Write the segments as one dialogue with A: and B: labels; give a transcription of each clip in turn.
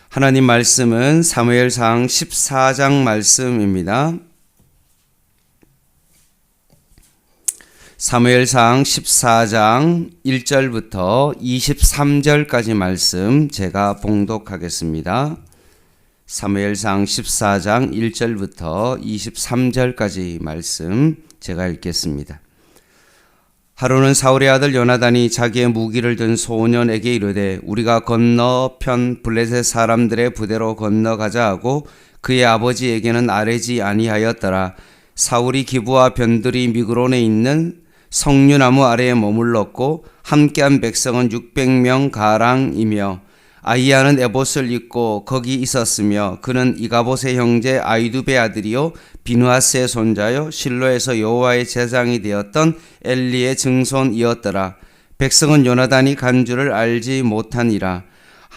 A: 하나님 말씀은 사무엘상 14장 말씀입니다. 사무엘상 14장 1절부터 23절까지 말씀 제가 봉독하겠습니다. 사무엘상 14장 1절부터 23절까지 말씀 제가 읽겠습니다. 하루는 사울의 아들 요나단이 자기의 무기를 든 소년에게 이르되 우리가 건너편 블레셋 사람들의 부대로 건너가자 하고 그의 아버지에게는 아뢰지 아니하였더라. 사울이 기브와 변들이 미그론에 있는 석류나무 아래에 머물렀고 함께한 백성은 600명 가량이며 아히야는 에봇을 입고 거기 있었으며 그는 이가봇의 형제 아히두베 아들이요 비느하스의 손자요 실로에서 여호와의 제장이 되었던 엘리의 증손이었더라. 백성은 요나단이 간 줄을 알지 못하니라.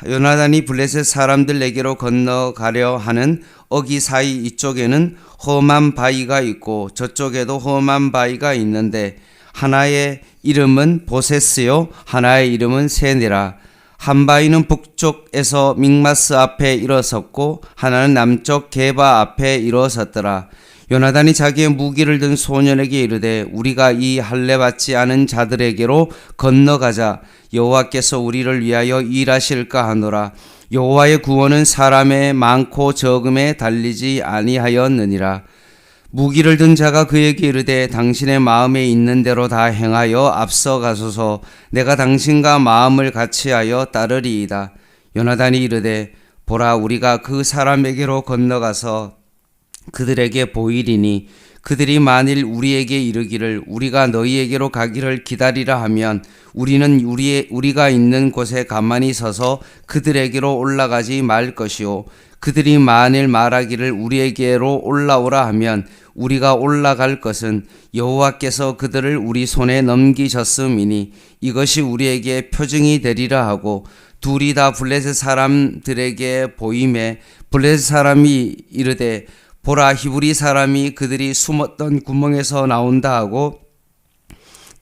A: 요나단이 블레셋 사람들에게로 건너가려 하는 어기 사이 이쪽에는 험한 바위가 있고 저쪽에도 험한 바위가 있는데 하나의 이름은 보세스요 하나의 이름은 세네라. 한 바위는 북쪽에서 믹마스 앞에 일어섰고 하나는 남쪽 게바 앞에 일어섰더라. 요나단이 자기의 무기를 든 소년에게 이르되 우리가 이 할례 받지 않은 자들에게로 건너가자. 여호와께서 우리를 위하여 일하실까 하노라. 여호와의 구원은 사람의 많고 적음에 달리지 아니하였느니라. 무기를 든 자가 그에게 이르되 당신의 마음에 있는 대로 다 행하여 앞서가소서. 내가 당신과 마음을 같이하여 따르리이다. 요나단이 이르되 보라 우리가 그 사람에게로 건너가서 그들에게 보이리니 그들이 만일 우리에게 이르기를 우리가 너희에게로 가기를 기다리라 하면 우리는 우리가 있는 곳에 가만히 서서 그들에게로 올라가지 말 것이요 그들이 만일 말하기를 우리에게로 올라오라 하면 우리가 올라갈 것은 여호와께서 그들을 우리 손에 넘기셨음이니 이것이 우리에게 표징이 되리라 하고 둘이 다 블레셋 사람들에게 보임에 블레셋 사람이 이르되 보라 히브리 사람이 그들이 숨었던 구멍에서 나온다 하고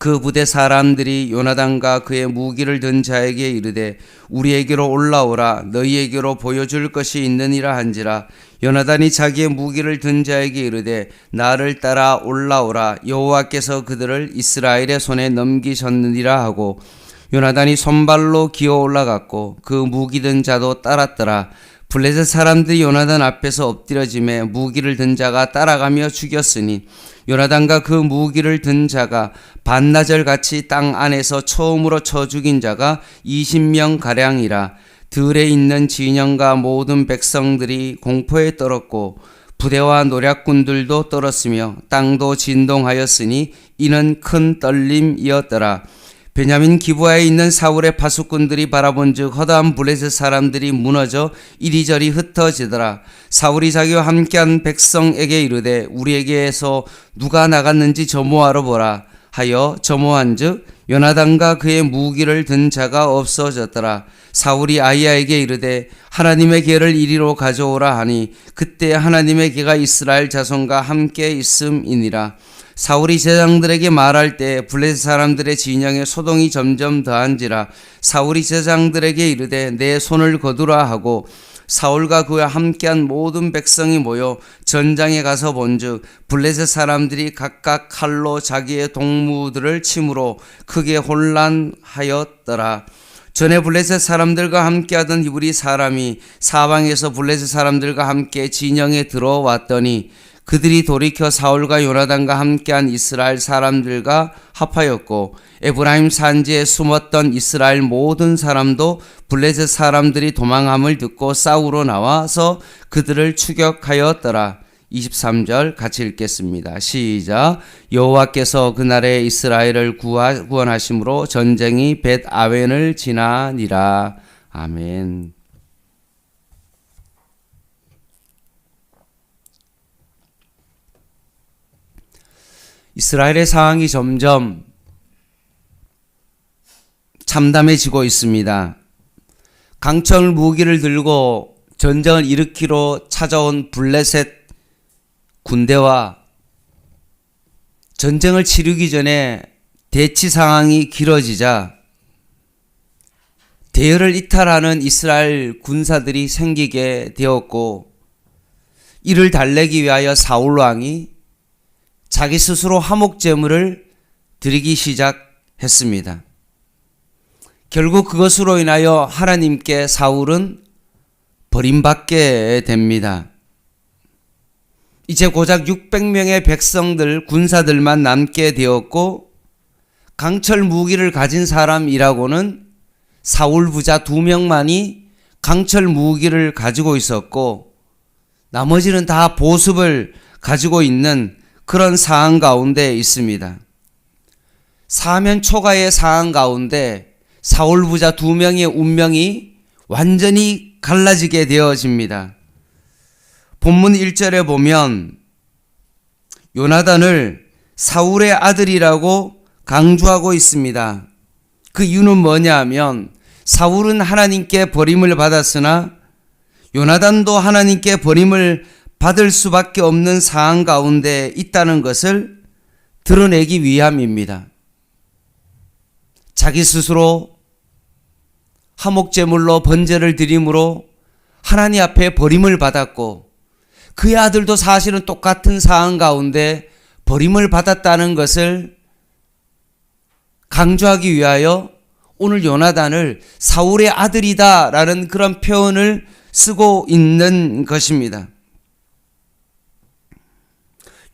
A: 그 부대 사람들이 요나단과 그의 무기를 든 자에게 이르되 우리에게로 올라오라 너희에게로 보여줄 것이 있느니라 한지라. 요나단이 자기의 무기를 든 자에게 이르되 나를 따라 올라오라 여호와께서 그들을 이스라엘의 손에 넘기셨느니라 하고 요나단이 손발로 기어 올라갔고 그 무기 든 자도 따랐더라. 블레셋 사람들이 요나단 앞에서 엎드려짐에 무기를 든 자가 따라가며 죽였으니 요나단과 그 무기를 든 자가 반나절같이 땅 안에서 처음으로 쳐 죽인 자가 20명 가량이라. 들에 있는 진영과 모든 백성들이 공포에 떨었고 부대와 노략군들도 떨었으며 땅도 진동하였으니 이는 큰 떨림이었더라. 베냐민 기브아에 있는 사울의 파수꾼들이 바라본즉 허다한 블레셋 사람들이 무너져 이리저리 흩어지더라. 사울이 자기와 함께한 백성에게 이르되 우리에게서 누가 나갔는지 점호하러 보라 하여 점호한즉 요나단과 그의 무기를 든 자가 없어졌더라. 사울이 아히야에게 이르되 하나님의 궤를 이리로 가져오라 하니 그때 하나님의 궤가 이스라엘 자손과 함께 있음이니라. 사울이 제장들에게 말할 때 블레셋 사람들의 진영에 소동이 점점 더한지라. 사울이 제장들에게 이르되 내 손을 거두라 하고 사울과 그와 함께한 모든 백성이 모여 전장에 가서 본즉 블레셋 사람들이 각각 칼로 자기의 동무들을 치므로 크게 혼란하였더라. 전에 블레셋 사람들과 함께하던 히브리 사람이 사방에서 블레셋 사람들과 함께 진영에 들어왔더니 그들이 돌이켜 사울과 요나단과 함께한 이스라엘 사람들과 합하였고 에브라임 산지에 숨었던 이스라엘 모든 사람도 블레셋 사람들이 도망함을 듣고 싸우러 나와서 그들을 추격하였더라. 23절 같이 읽겠습니다. 시작. 여호와께서 그날에 이스라엘을 구원하심으로 전쟁이 벳 아웬을 지나니라. 아멘. 이스라엘의 상황이 점점 참담해지고 있습니다. 강철 무기를 들고 전쟁을 일으키러 찾아온 블레셋 군대와 전쟁을 치르기 전에 대치 상황이 길어지자 대열을 이탈하는 이스라엘 군사들이 생기게 되었고, 이를 달래기 위하여 사울 왕이 자기 스스로 화목제물을 드리기 시작했습니다. 결국 그것으로 인하여 하나님께 사울은 버림받게 됩니다. 이제 고작 600명의 백성들, 군사들만 남게 되었고, 강철 무기를 가진 사람이라고는 사울 부자 2명만이 강철 무기를 가지고 있었고, 나머지는 다 보습을 가지고 있는 그런 상황 가운데 있습니다. 사면 초가의 상황 가운데 사울 부자 2명의 운명이 완전히 갈라지게 되어집니다. 본문 1절에 보면 요나단을 사울의 아들이라고 강조하고 있습니다. 그 이유는 뭐냐 하면 사울은 하나님께 버림을 받았으나 요나단도 하나님께 버림을 받을 수밖에 없는 상황 가운데 있다는 것을 드러내기 위함입니다. 자기 스스로 화목제물로 번제를 드림으로 하나님 앞에 버림을 받았고, 그의 아들도 사실은 똑같은 상황 가운데 버림을 받았다는 것을 강조하기 위하여 오늘 요나단을 사울의 아들이다라는 그런 표현을 쓰고 있는 것입니다.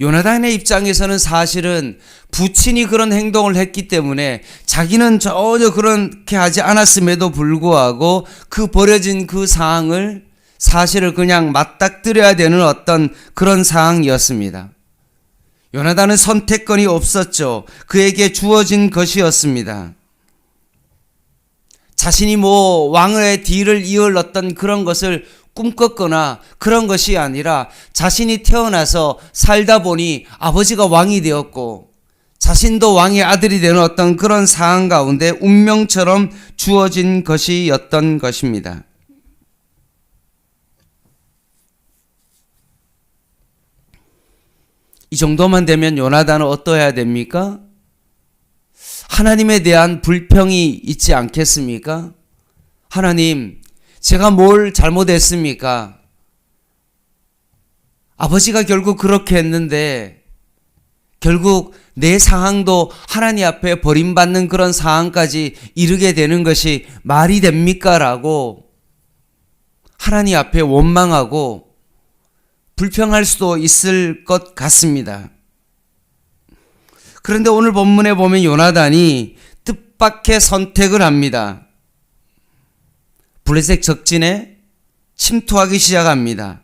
A: 요나단의 입장에서는 사실은 부친이 그런 행동을 했기 때문에 자기는 전혀 그렇게 하지 않았음에도 불구하고 그 벌어진 그 상황을 사실을 그냥 맞닥뜨려야 되는 어떤 그런 상황이었습니다. 요나단은 선택권이 없었죠. 그에게 주어진 것이었습니다. 자신이 왕의 뒤를 이을 어떤 그런 것을 꿈꿨거나 그런 것이 아니라 자신이 태어나서 살다 보니 아버지가 왕이 되었고 자신도 왕의 아들이 되는 어떤 그런 상황 가운데 운명처럼 주어진 것이었던 것입니다. 이 정도만 되면 요나단은 어떠해야 됩니까? 하나님에 대한 불평이 있지 않겠습니까? 하나님, 제가 뭘 잘못했습니까? 아버지가 결국 그렇게 했는데 결국 내 상황도 하나님 앞에 버림받는 그런 상황까지 이르게 되는 것이 말이 됩니까? 라고 하나님 앞에 원망하고 불평할 수도 있을 것 같습니다. 그런데 오늘 본문에 보면 요나단이 뜻밖의 선택을 합니다. 블레셋 적진에 침투하기 시작합니다.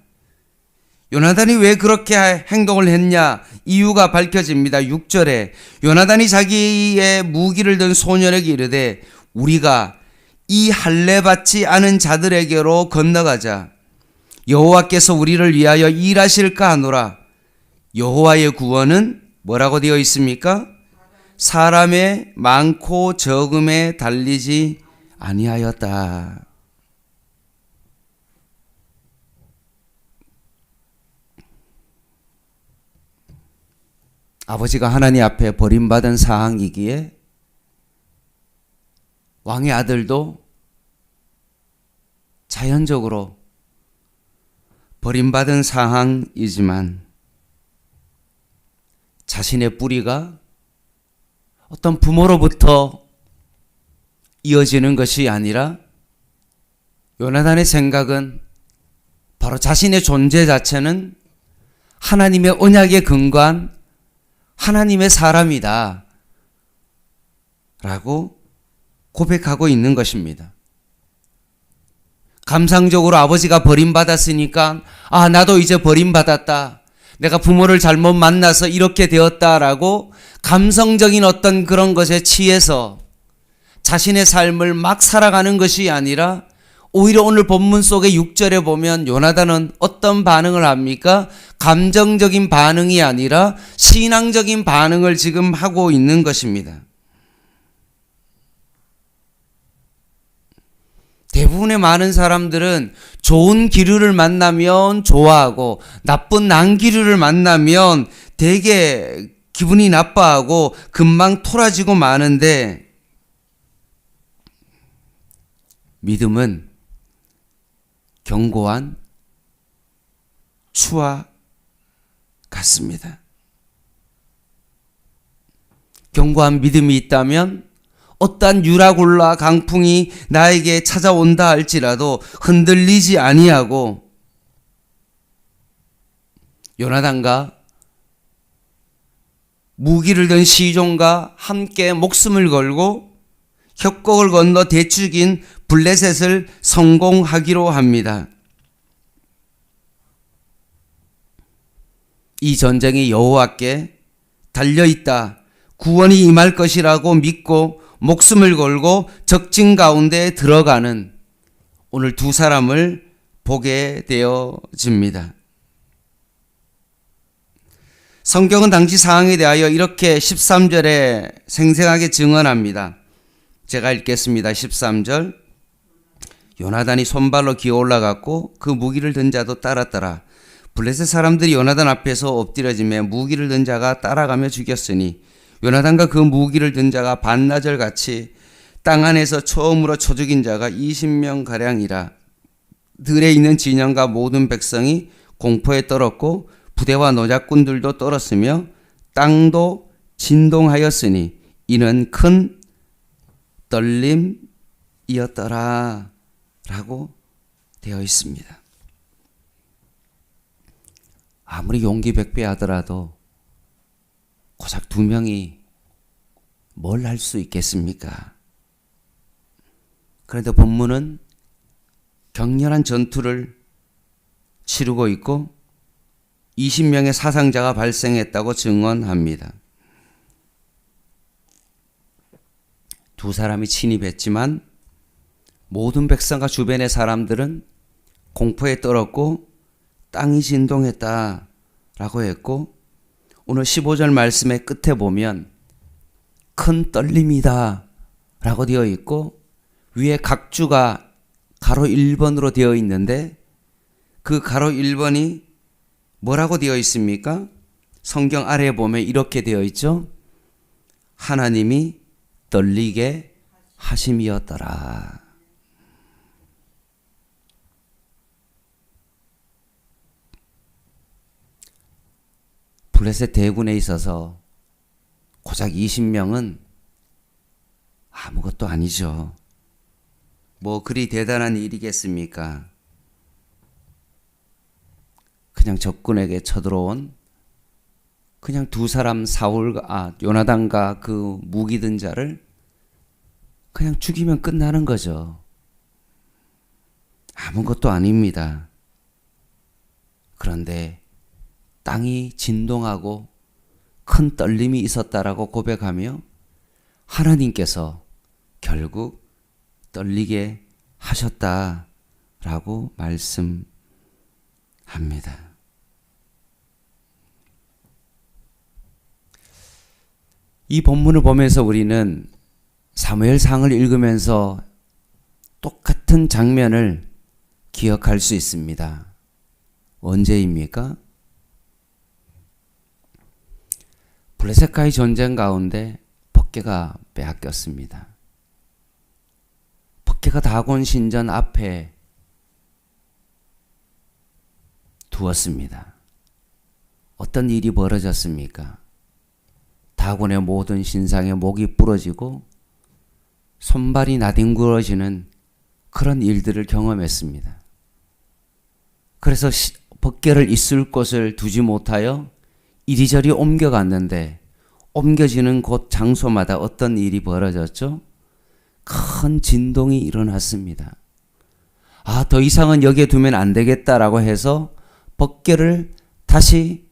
A: 요나단이 왜 그렇게 행동을 했냐? 이유가 밝혀집니다. 6절에 요나단이 자기의 무기를 든 소년에게 이르되 우리가 이 할례 받지 않은 자들에게로 건너가자. 여호와께서 우리를 위하여 일하실까 하노라. 여호와의 구원은 뭐라고 되어 있습니까? 사람의 많고 적음에 달리지 아니하였다. 아버지가 하나님 앞에 버림받은 상황이기에 왕의 아들도 자연적으로 버림받은 상황이지만 자신의 뿌리가 어떤 부모로부터 이어지는 것이 아니라 요나단의 생각은 바로 자신의 존재 자체는 하나님의 언약에 근거한 하나님의 사람이다 라고 고백하고 있는 것입니다. 감상적으로 아버지가 버림받았으니까 나도 이제 버림받았다. 내가 부모를 잘못 만나서 이렇게 되었다라고 감성적인 어떤 그런 것에 취해서 자신의 삶을 막 살아가는 것이 아니라 오히려 오늘 본문 속의 6절에 보면 요나단은 어떤 반응을 합니까? 감정적인 반응이 아니라 신앙적인 반응을 지금 하고 있는 것입니다. 대부분의 많은 사람들은 좋은 기류를 만나면 좋아하고 나쁜 난기류를 만나면 되게 기분이 나빠하고 금방 토라지고 마는데 믿음은 견고한 수와 같습니다. 견고한 믿음이 있다면 어떠한 유라굴라 강풍이 나에게 찾아온다 할지라도 흔들리지 아니하고 요나단과 무기를 든 시종과 함께 목숨을 걸고 협곡을 건너 대축인 블레셋을 성공하기로 합니다. 이 전쟁이 여호와께 달려있다, 구원이 임할 것이라고 믿고 목숨을 걸고 적진 가운데 들어가는 오늘 두 사람을 보게 되어집니다. 성경은 당시 상황에 대하여 이렇게 13절에 생생하게 증언합니다. 제가 읽겠습니다. 13절. 요나단이 손발로 기어 올라갔고 그 무기를 든 자도 따랐더라. 블레셋 사람들이 요나단 앞에서 엎드려지며 무기를 든 자가 따라가며 죽였으니 요나단과 그 무기를 든 자가 반나절 같이 땅 안에서 처음으로 쳐 죽인 자가 20명 가량이라. 들에 있는 진영과 모든 백성이 공포에 떨었고 부대와 노작꾼들도 떨었으며 땅도 진동하였으니 이는 큰 떨림이었더라 라고 되어 있습니다. 아무리 용기 백배하더라도 고작 두 명이 뭘 할 수 있겠습니까? 그런데 본문은 격렬한 전투를 치르고 있고 20명의 사상자가 발생했다고 증언합니다. 두 사람이 침입했지만 모든 백성과 주변의 사람들은 공포에 떨었고 땅이 진동했다라고 했고 오늘 15절 말씀의 끝에 보면 큰 떨림이다 라고 되어 있고 위에 각주가 가로 1번으로 되어 있는데 그 가로 1번이 뭐라고 되어 있습니까? 성경 아래에 보면 이렇게 되어 있죠. 하나님이 떨리게 하심이었더라. 블레셋 대군에 있어서 고작 20명은 아무것도 아니죠. 뭐 그리 대단한 일이겠습니까? 그냥 적군에게 쳐들어온 그냥 두 사람 요나단과 그 무기 든 자를 그냥 죽이면 끝나는 거죠. 아무것도 아닙니다. 그런데 땅이 진동하고 큰 떨림이 있었다라고 고백하며 하나님께서 결국 떨리게 하셨다라고 말씀합니다. 이 본문을 보면서 우리는 사무엘상을 읽으면서 똑같은 장면을 기억할 수 있습니다. 언제입니까? 블레셋과의 전쟁 가운데 법궤가 빼앗겼습니다. 법궤가 다곤 신전 앞에 두었습니다. 어떤 일이 벌어졌습니까? 다곤의 모든 신상의 목이 부러지고 손발이 나뒹굴어지는 그런 일들을 경험했습니다. 그래서 법궤를 있을 곳을 두지 못하여 이리저리 옮겨갔는데 옮겨지는 곳 장소마다 어떤 일이 벌어졌죠? 큰 진동이 일어났습니다. 더 이상은 여기에 두면 안 되겠다라고 해서 법궤를 다시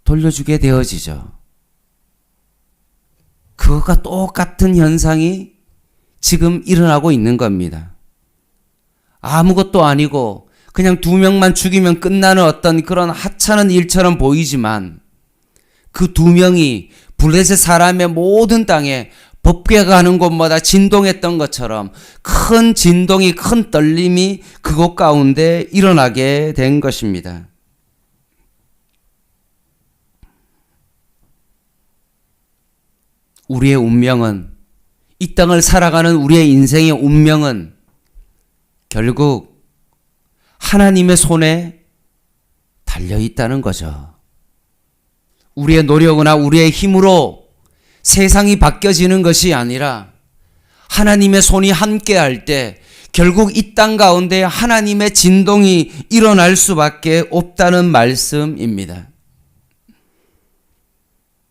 A: 돌려주게 되어지죠. 그것과 똑같은 현상이 지금 일어나고 있는 겁니다. 아무것도 아니고 그냥 두 명만 죽이면 끝나는 어떤 그런 하찮은 일처럼 보이지만 그 두 명이 블레셋 사람의 모든 땅에 법궤가 가는 곳마다 진동했던 것처럼 큰 진동이, 큰 떨림이 그곳 가운데 일어나게 된 것입니다. 우리의 운명은, 이 땅을 살아가는 우리의 인생의 운명은 결국 하나님의 손에 달려 있다는 거죠. 우리의 노력이나 우리의 힘으로 세상이 바뀌어지는 것이 아니라 하나님의 손이 함께할 때 결국 이 땅 가운데 하나님의 진동이 일어날 수밖에 없다는 말씀입니다.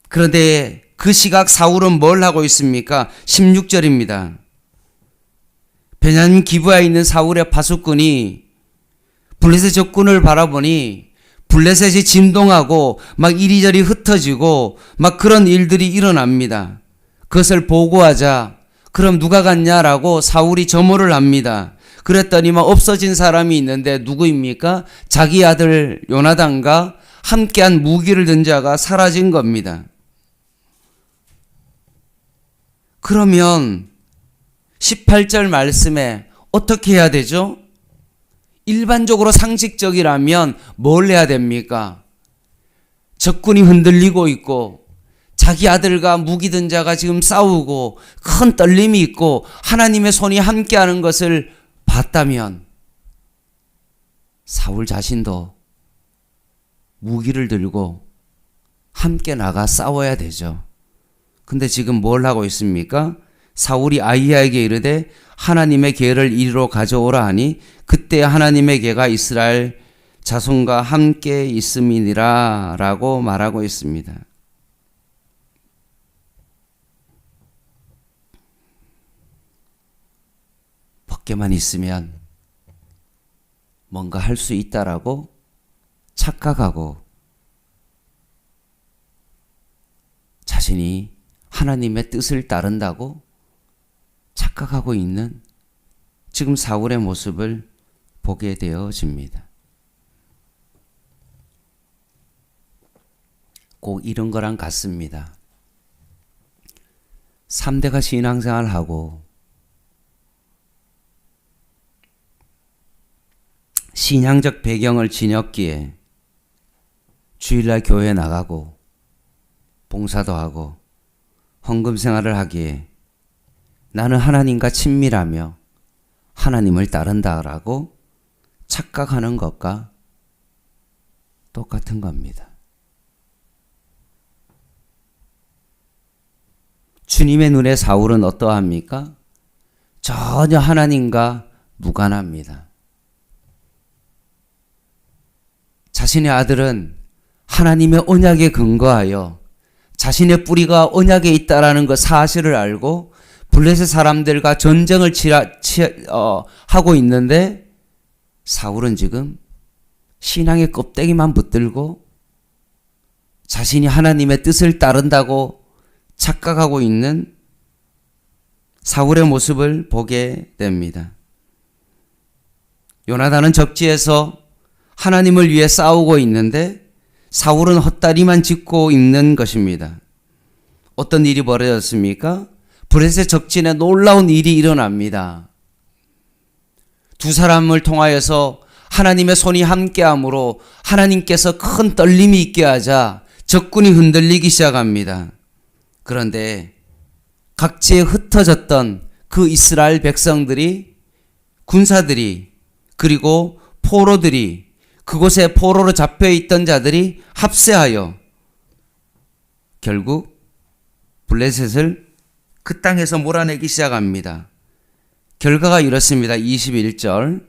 A: 그런데 그 시각 사울은 뭘 하고 있습니까? 16절입니다. 베냐민 기브아에 있는 사울의 파수꾼이 블레셋 적군을 바라보니 블레셋이 진동하고 막 이리저리 흩어지고 막 그런 일들이 일어납니다. 그것을 보고하자 그럼 누가 갔냐라고 사울이 점호를 합니다. 그랬더니 막 없어진 사람이 있는데 누구입니까? 자기 아들 요나단과 함께한 무기를 든 자가 사라진 겁니다. 그러면 18절 말씀에 어떻게 해야 되죠? 일반적으로 상식적이라면 뭘 해야 됩니까? 적군이 흔들리고 있고 자기 아들과 무기 든 자가 지금 싸우고 큰 떨림이 있고 하나님의 손이 함께하는 것을 봤다면 사울 자신도 무기를 들고 함께 나가 싸워야 되죠. 근데 지금 뭘 하고 있습니까? 사울이 아히야에게 이르되 하나님의 계를 이리로 가져오라 하니 그때 하나님의 계가 이스라엘 자손과 함께 있음이니라 라고 말하고 있습니다. 밖에만 있으면 뭔가 할 수 있다라고 착각하고 자신이 하나님의 뜻을 따른다고 착각하고 있는 지금 사울의 모습을 보게 되어집니다. 꼭 이런 거랑 같습니다. 3대가 신앙생활하고 신앙적 배경을 지녔기에 주일날 교회에 나가고 봉사도 하고 헌금 생활을 하기에 나는 하나님과 친밀하며 하나님을 따른다라고 착각하는 것과 똑같은 겁니다. 주님의 눈에 사울은 어떠합니까? 전혀 하나님과 무관합니다. 자신의 아들은 하나님의 언약에 근거하여 자신의 뿌리가 언약에 있다라는 그 사실을 알고 블레셋 사람들과 전쟁을 하고 있는데 사울은 지금 신앙의 껍데기만 붙들고 자신이 하나님의 뜻을 따른다고 착각하고 있는 사울의 모습을 보게 됩니다. 요나단은 적지에서 하나님을 위해 싸우고 있는데 사울은 헛다리만 짚고 있는 것입니다. 어떤 일이 벌어졌습니까? 블레셋 적진에 놀라운 일이 일어납니다. 두 사람을 통하여서 하나님의 손이 함께함으로 하나님께서 큰 떨림이 있게 하자 적군이 흔들리기 시작합니다. 그런데 각지에 흩어졌던 그 이스라엘 백성들이, 군사들이, 그리고 포로들이, 그곳에 포로로 잡혀있던 자들이 합세하여 결국 블레셋을 그 땅에서 몰아내기 시작합니다. 결과가 이렇습니다. 21절.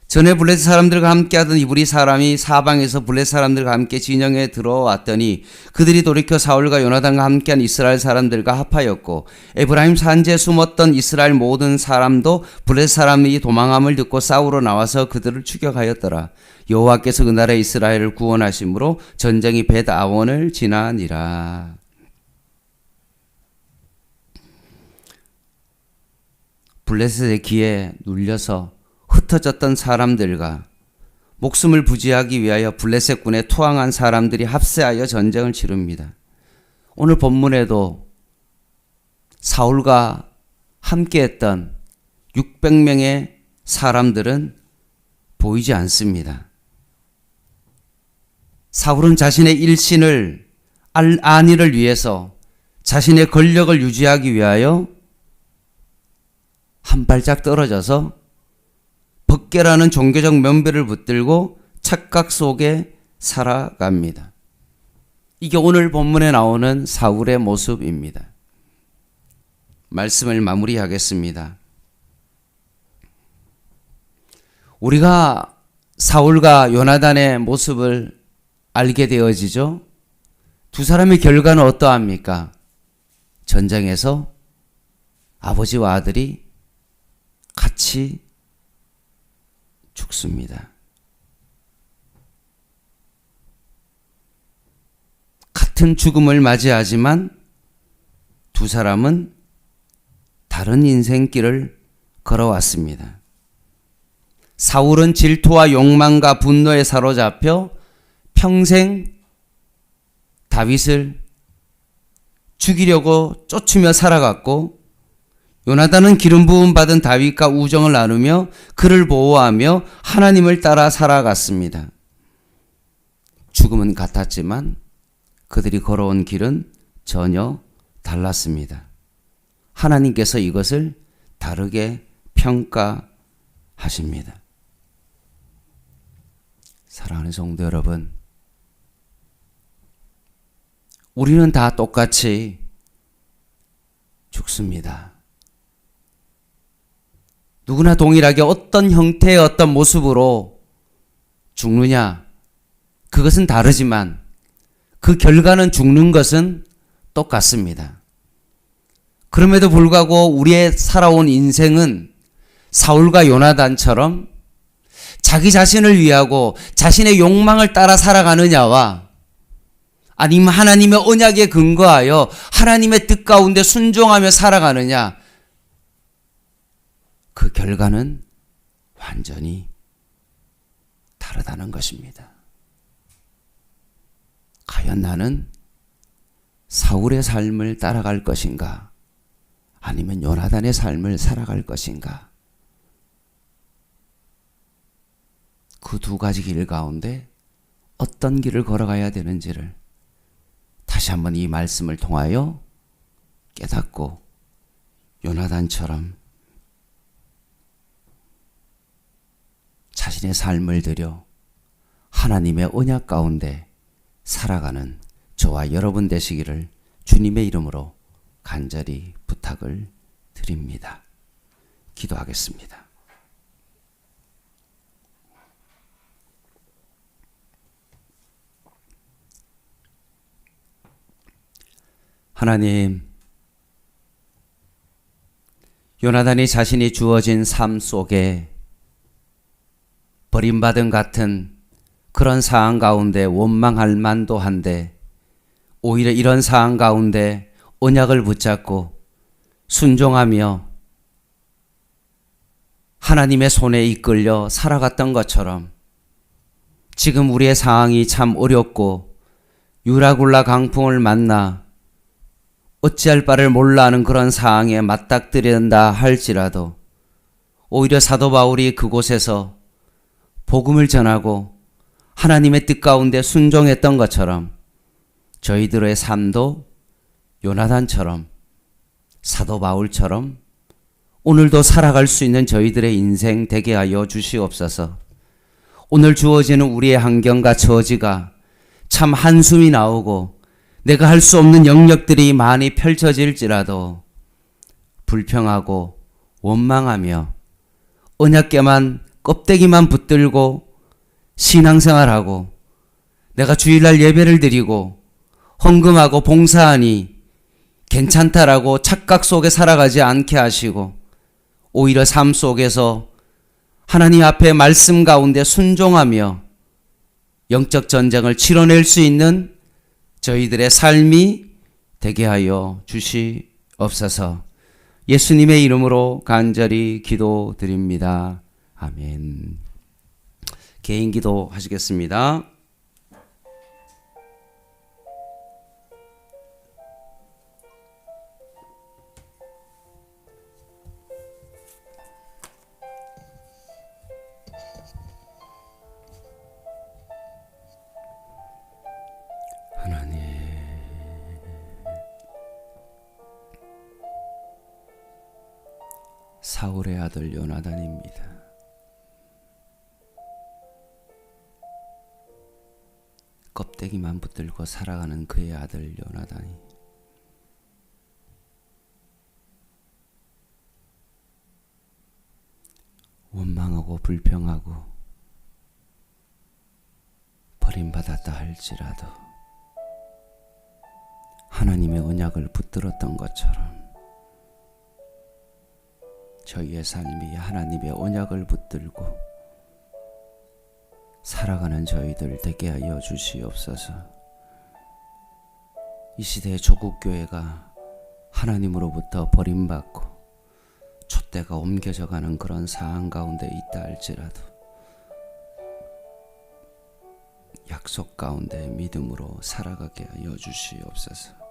A: 전에 블레셋 사람들과 함께하던 이브리 사람이 사방에서 블레셋 사람들과 함께 진영에 들어왔더니 그들이 돌이켜 사울과 요나단과 함께한 이스라엘 사람들과 합하였고 에브라임 산지에 숨었던 이스라엘 모든 사람도 블레셋 사람이 도망함을 듣고 싸우러 나와서 그들을 추격하였더라. 여호와께서 그날에 이스라엘을 구원하심으로 전쟁이 벳아원을 지나니라. 블레셋의 기에 눌려서 흩어졌던 사람들과 목숨을 부지하기 위하여 블레셋군에 투항한 사람들이 합세하여 전쟁을 치릅니다. 오늘 본문에도 사울과 함께했던 600명의 사람들은 보이지 않습니다. 사울은 자신의 일신을 안위를 위해서 자신의 권력을 유지하기 위하여 한 발짝 떨어져서 벗게라는 종교적 면배를 붙들고 착각 속에 살아갑니다. 이게 오늘 본문에 나오는 사울의 모습입니다. 말씀을 마무리하겠습니다. 우리가 사울과 요나단의 모습을 알게 되어지죠. 두 사람의 결과는 어떠합니까? 전쟁에서 아버지와 아들이 같이 죽습니다. 같은 죽음을 맞이하지만 두 사람은 다른 인생길을 걸어왔습니다. 사울은 질투와 욕망과 분노에 사로잡혀 평생 다윗을 죽이려고 쫓으며 살아갔고, 요나단은 기름 부음 받은 다윗과 우정을 나누며 그를 보호하며 하나님을 따라 살아갔습니다. 죽음은 같았지만 그들이 걸어온 길은 전혀 달랐습니다. 하나님께서 이것을 다르게 평가하십니다. 사랑하는 성도 여러분, 우리는 다 똑같이 죽습니다. 누구나 동일하게 어떤 형태의 어떤 모습으로 죽느냐, 그것은 다르지만 그 결과는 죽는 것은 똑같습니다. 그럼에도 불구하고 우리의 살아온 인생은 사울과 요나단처럼 자기 자신을 위하고 자신의 욕망을 따라 살아가느냐와 아니면 하나님의 언약에 근거하여 하나님의 뜻 가운데 순종하며 살아가느냐, 그 결과는 완전히 다르다는 것입니다. 과연 나는 사울의 삶을 따라갈 것인가, 아니면 요나단의 삶을 살아갈 것인가? 그 두 가지 길 가운데 어떤 길을 걸어가야 되는지를 다시 한번 이 말씀을 통하여 깨닫고 요나단처럼 자신의 삶을 들여 하나님의 언약 가운데 살아가는 저와 여러분 되시기를 주님의 이름으로 간절히 부탁을 드립니다. 기도하겠습니다. 하나님, 요나단이 자신이 주어진 삶 속에 버림받은 같은 그런 상황 가운데 원망할 만도 한데, 오히려 이런 상황 가운데 언약을 붙잡고 순종하며 하나님의 손에 이끌려 살아갔던 것처럼 지금 우리의 상황이 참 어렵고 유라굴라 강풍을 만나 어찌할 바를 몰라 하는 그런 상황에 맞닥뜨린다 할지라도 오히려 사도 바울이 그곳에서 복음을 전하고 하나님의 뜻 가운데 순종했던 것처럼 저희들의 삶도 요나단처럼 사도 바울처럼 오늘도 살아갈 수 있는 저희들의 인생 되게 하여 주시옵소서. 오늘 주어지는 우리의 환경과 처지가 참 한숨이 나오고 내가 할 수 없는 영역들이 많이 펼쳐질지라도 불평하고 원망하며 언약궤만 껍데기만 붙들고 신앙생활하고 내가 주일날 예배를 드리고 헌금하고 봉사하니 괜찮다라고 착각 속에 살아가지 않게 하시고 오히려 삶 속에서 하나님 앞에 말씀 가운데 순종하며 영적 전쟁을 치러낼 수 있는 저희들의 삶이 되게 하여 주시옵소서. 예수님의 이름으로 간절히 기도드립니다. 아멘. 개인 기도 하시겠습니다. 하나님, 사울의 아들 요나단입니다. 껍데기만 붙들고 살아가는 그의 아들 요나단이 원망하고 불평하고 버림받았다 할지라도 하나님의 언약을 붙들었던 것처럼 저희의 삶이 하나님의 언약을 붙들고 살아가는 저희들 되게 하여 주시옵소서. 이 시대의 조국교회가 하나님으로부터 버림받고 촛대가 옮겨져 가는 그런 상황 가운데 있다 할지라도 약속 가운데 믿음으로 살아가게 하여 주시옵소서.